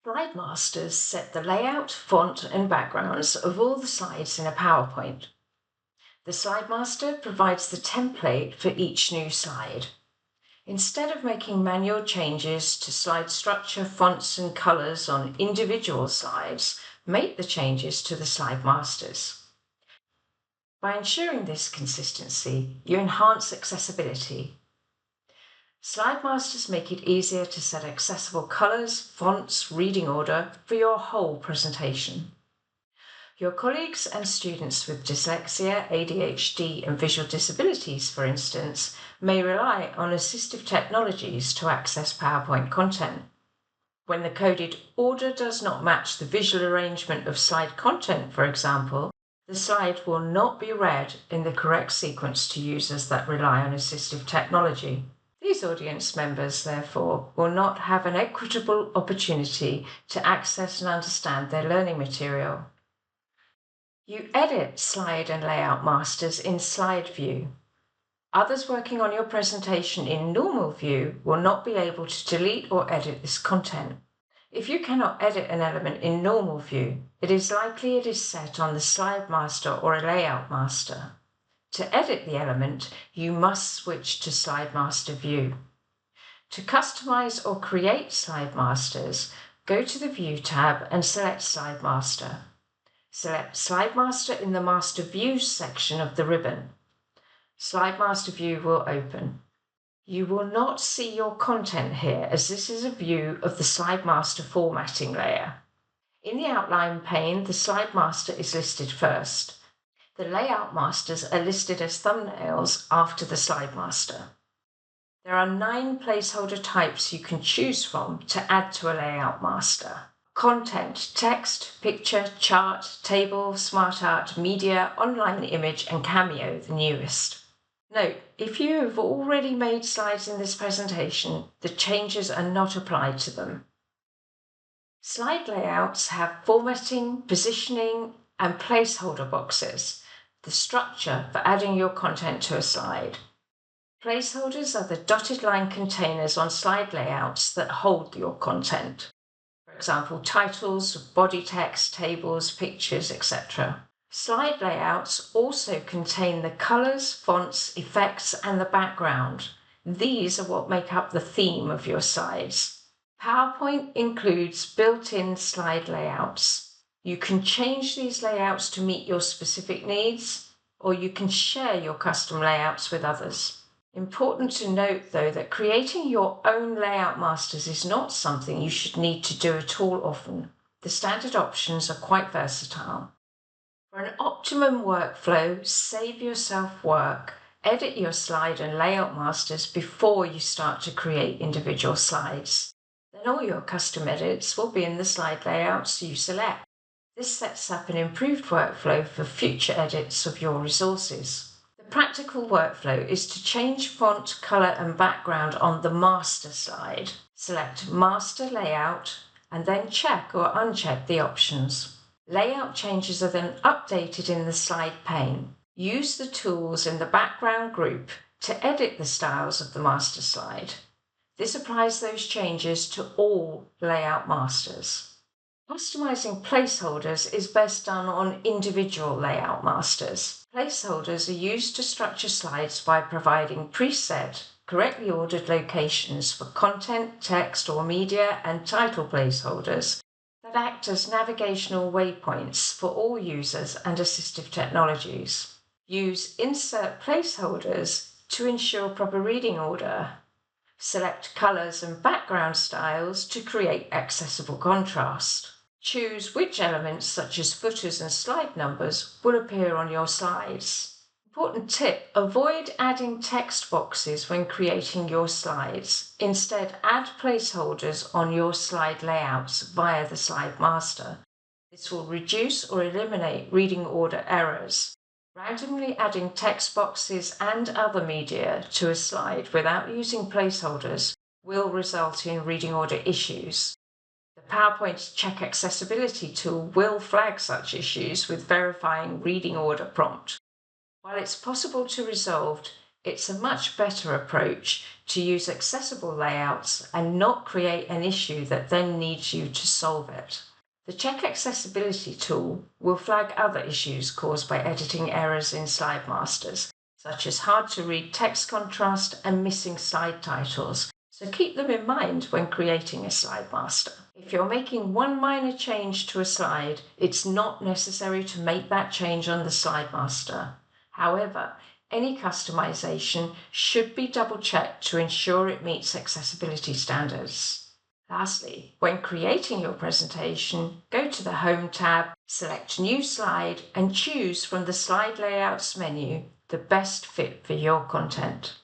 Slide masters set the layout, font, and backgrounds of all the slides in a PowerPoint. The slide master provides the template for each new slide. Instead of making manual changes to slide structure, fonts, and colors on individual slides, make the changes to the slide masters. By ensuring this consistency, you enhance accessibility. Slide masters make it easier to set accessible colors, fonts, reading order for your whole presentation. Your colleagues and students with dyslexia, ADHD, and visual disabilities, for instance, may rely on assistive technologies to access PowerPoint content. When the coded order does not match the visual arrangement of slide content, for example, the slide will not be read in the correct sequence to users that rely on assistive technology. These audience members, therefore, will not have an equitable opportunity to access and understand their learning material. You edit slide and layout masters in slide view. Others working on your presentation in normal view will not be able to delete or edit this content. If you cannot edit an element in normal view, it is likely it is set on the slide master or a layout master. To edit the element, you must switch to Slide Master view. To customize or create slide masters, go to the View tab and select Slide Master. Select Slide Master in the Master Views section of the ribbon. Slide Master view will open. You will not see your content here, as this is a view of the Slide Master formatting layer. In the outline pane, the Slide Master is listed first. The layout masters are listed as thumbnails after the slide master. There are 9 placeholder types you can choose from to add to a layout master. Content, text, picture, chart, table, smart art, media, online image, and Cameo, the newest. Note, if you have already made slides in this presentation, the changes are not applied to them. Slide layouts have formatting, positioning, and placeholder boxes, the structure for adding your content to a slide. Placeholders are the dotted line containers on slide layouts that hold your content. For example, titles, body text, tables, pictures, etc. Slide layouts also contain the colors, fonts, effects, and the background. These are what make up the theme of your slides. PowerPoint includes built-in slide layouts. You can change these layouts to meet your specific needs, or you can share your custom layouts with others. Important to note, though, that creating your own layout masters is not something you should need to do at all often. The standard options are quite versatile. For an optimum workflow, save yourself work. Edit your slide and layout masters before you start to create individual slides. Then all your custom edits will be in the slide layouts you select. This sets up an improved workflow for future edits of your resources. The practical workflow is to change font, color, and background on the master slide. Select Master Layout and then check or uncheck the options. Layout changes are then updated in the slide pane. Use the tools in the background group to edit the styles of the master slide. This applies those changes to all layout masters. Customizing placeholders is best done on individual layout masters. Placeholders are used to structure slides by providing preset, correctly ordered locations for content, text or media, and title placeholders that act as navigational waypoints for all users and assistive technologies. Use insert placeholders to ensure proper reading order. Select colors and background styles to create accessible contrast. Choose which elements, such as footers and slide numbers, will appear on your slides. Important tip: avoid adding text boxes when creating your slides. Instead, add placeholders on your slide layouts via the slide master. This will reduce or eliminate reading order errors. Randomly adding text boxes and other media to a slide without using placeholders will result in reading order issues. The PowerPoint Check Accessibility tool will flag such issues with verifying reading order prompt. While it's possible to resolve, It's a much better approach to use accessible layouts and not create an issue that then needs you to solve it. The Check Accessibility tool will flag other issues caused by editing errors in slide masters, such as hard to read text contrast and missing slide titles, so keep them in mind when creating a slide master. If you're making one minor change to a slide, it's not necessary to make that change on the slide master. However, any customization should be double-checked to ensure it meets accessibility standards. Lastly, when creating your presentation, go to the Home tab, select New Slide, and choose from the Slide Layouts menu the best fit for your content.